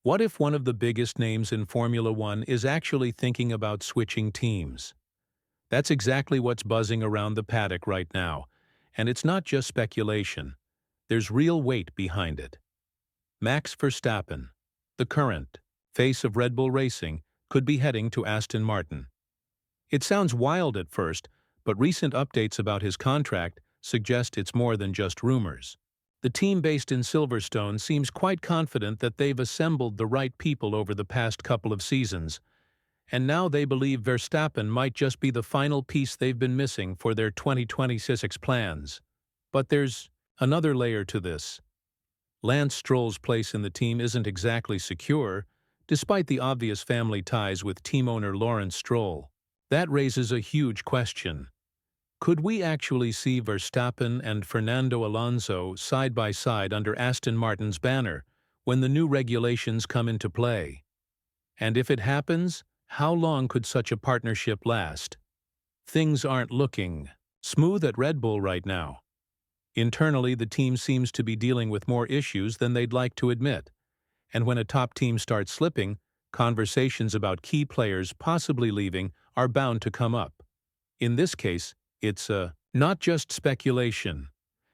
What if one of the biggest names in Formula One is actually thinking about switching teams? That's exactly what's buzzing around the paddock right now, and it's not just speculation. There's real weight behind it. Max Verstappen, the current face of Red Bull Racing, could be heading to Aston Martin. It sounds wild at first, but recent updates about his contract suggest it's more than just rumors. The team based in Silverstone seems quite confident that they've assembled the right people over the past couple of seasons, and now they believe Verstappen might just be the final piece they've been missing for their 2026 plans. But there's another layer to this. Lance Stroll's place in the team isn't exactly secure, despite the obvious family ties with team owner Lawrence Stroll. That raises a huge question. Could we actually see Verstappen and Fernando Alonso side by side under Aston Martin's banner when the new regulations come into play? And if it happens, how long could such a partnership last? Things aren't looking smooth at Red Bull right now. Internally, the team seems to be dealing with more issues than they'd like to admit. And when a top team starts slipping, conversations about key players possibly leaving are bound to come up. In this case, it's not just speculation.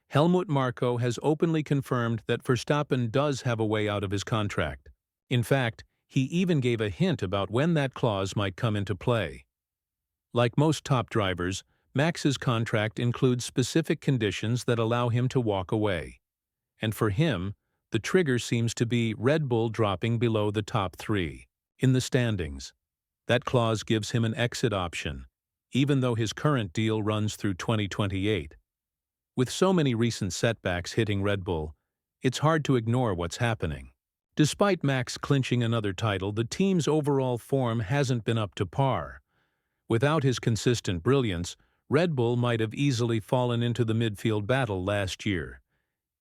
Helmut Marko has openly confirmed that Verstappen does have a way out of his contract. In fact, he even gave a hint about when that clause might come into play. Like most top drivers, Max's contract includes specific conditions that allow him to walk away. And for him, the trigger seems to be Red Bull dropping below the top three in the standings. That clause gives him an exit option, even though his current deal runs through 2028. With so many recent setbacks hitting Red Bull, it's hard to ignore what's happening. Despite Max clinching another title, the team's overall form hasn't been up to par. Without his consistent brilliance, Red Bull might have easily fallen into the midfield battle last year.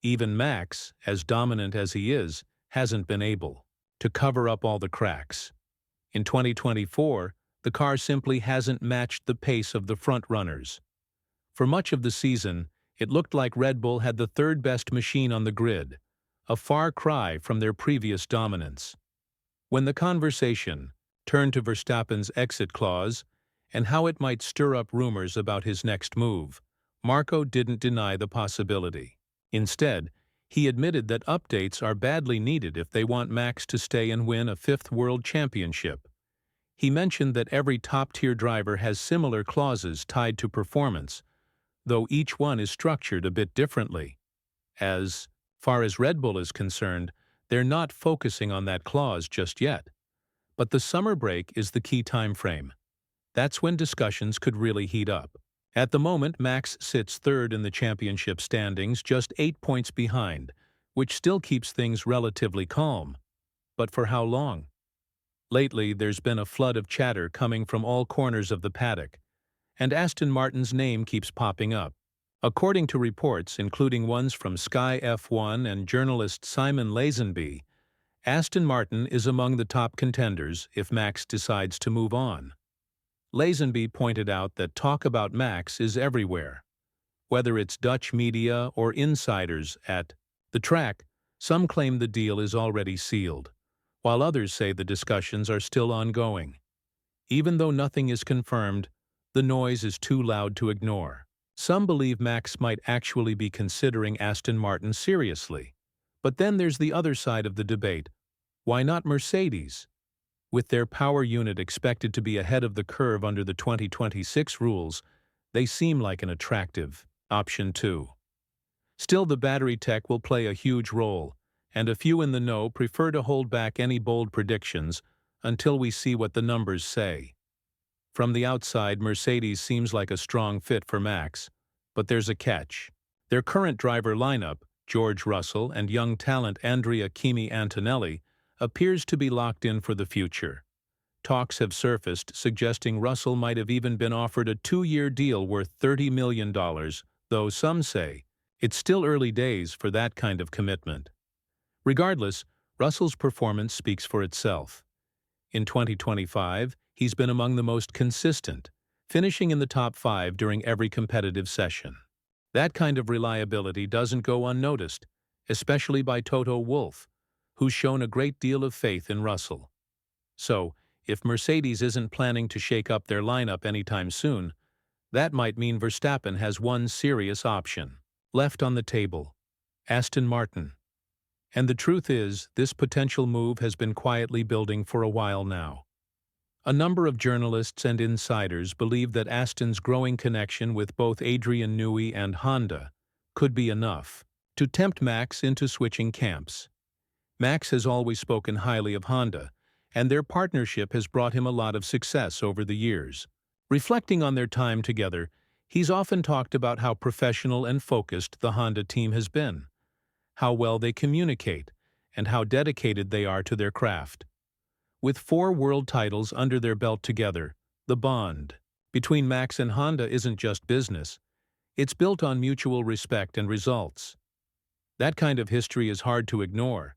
Even Max, as dominant as he is, hasn't been able to cover up all the cracks. In 2024, the car simply hasn't matched the pace of the front-runners. For much of the season, it looked like Red Bull had the third-best machine on the grid, a far cry from their previous dominance. When the conversation turned to Verstappen's exit clause and how it might stir up rumors about his next move, Marko didn't deny the possibility. Instead, he admitted that updates are badly needed if they want Max to stay and win a fifth world championship. He mentioned that every top-tier driver has similar clauses tied to performance, though each one is structured a bit differently. As far as Red Bull is concerned, they're not focusing on that clause just yet. But the summer break is the key time frame. That's when discussions could really heat up. At the moment, Max sits third in the championship standings, just 8 points behind, which still keeps things relatively calm. But for how long? Lately, there's been a flood of chatter coming from all corners of the paddock, and Aston Martin's name keeps popping up. According to reports, including ones from Sky F1 and journalist Simon Lazenby, Aston Martin is among the top contenders if Max decides to move on. Lazenby pointed out that talk about Max is everywhere. Whether it's Dutch media or insiders at the track, some claim the deal is already sealed, while others say the discussions are still ongoing. Even though nothing is confirmed, the noise is too loud to ignore. Some believe Max might actually be considering Aston Martin seriously. But then there's the other side of the debate. Why not Mercedes? With their power unit expected to be ahead of the curve under the 2026 rules, they seem like an attractive option too. Still, the battery tech will play a huge role, and a few in the know prefer to hold back any bold predictions until we see what the numbers say. From the outside, Mercedes seems like a strong fit for Max, but there's a catch. Their current driver lineup, George Russell and young talent Andrea Kimi Antonelli, appears to be locked in for the future. Talks have surfaced suggesting Russell might have even been offered a 2-year deal worth $30 million, though some say it's still early days for that kind of commitment. Regardless, Russell's performance speaks for itself. In 2025, he's been among the most consistent, finishing in the top 5 during every competitive session. That kind of reliability doesn't go unnoticed, especially by Toto Wolff, who's shown a great deal of faith in Russell. So, if Mercedes isn't planning to shake up their lineup anytime soon, that might mean Verstappen has one serious option left on the table: Aston Martin. And the truth is, this potential move has been quietly building for a while now. A number of journalists and insiders believe that Aston's growing connection with both Adrian Newey and Honda could be enough to tempt Max into switching camps. Max has always spoken highly of Honda, and their partnership has brought him a lot of success over the years. Reflecting on their time together, he's often talked about how professional and focused the Honda team has been, how well they communicate, and how dedicated they are to their craft. With 4 world titles under their belt together, the bond between Max and Honda isn't just business. It's built on mutual respect and results. That kind of history is hard to ignore,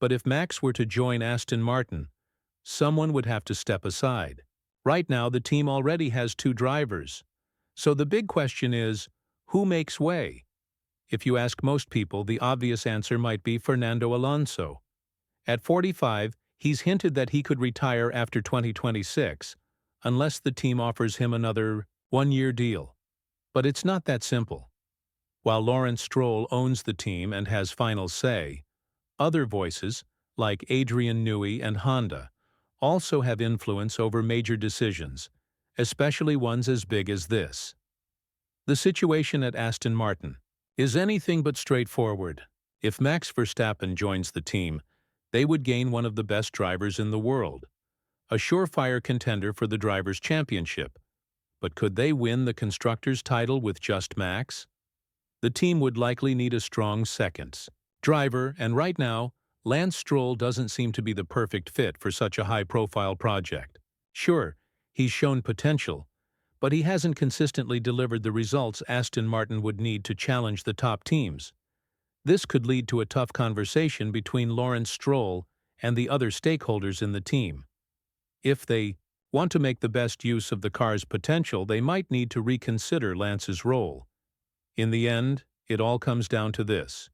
but if Max were to join Aston Martin, someone would have to step aside. Right now, the team already has 2 drivers. So the big question is, who makes way? If you ask most people, the obvious answer might be Fernando Alonso. At 45, he's hinted that he could retire after 2026, unless the team offers him another one-year deal. But it's not that simple. While Lawrence Stroll owns the team and has final say, other voices, like Adrian Newey and Honda, also have influence over major decisions, especially ones as big as this. The situation at Aston Martin is anything but straightforward. If Max Verstappen joins the team, they would gain one of the best drivers in the world, a surefire contender for the Drivers' Championship. But could they win the Constructors' title with just Max? The team would likely need a strong second driver, and right now, Lance Stroll doesn't seem to be the perfect fit for such a high-profile project. Sure, he's shown potential, but he hasn't consistently delivered the results Aston Martin would need to challenge the top teams. This could lead to a tough conversation between Lawrence Stroll and the other stakeholders in the team. If they want to make the best use of the car's potential, they might need to reconsider Lance's role. In the end, it all comes down to this: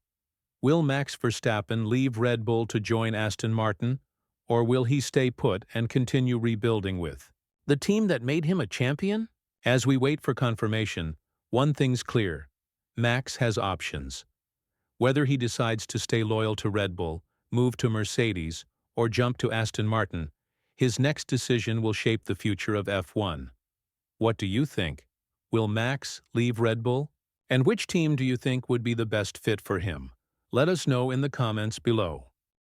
will Max Verstappen leave Red Bull to join Aston Martin, or will he stay put and continue rebuilding with the team that made him a champion? As we wait for confirmation, one thing's clear: Max has options. Whether he decides to stay loyal to Red Bull, move to Mercedes, or jump to Aston Martin, his next decision will shape the future of F1. What do you think? Will Max leave Red Bull? And which team do you think would be the best fit for him? Let us know in the comments below.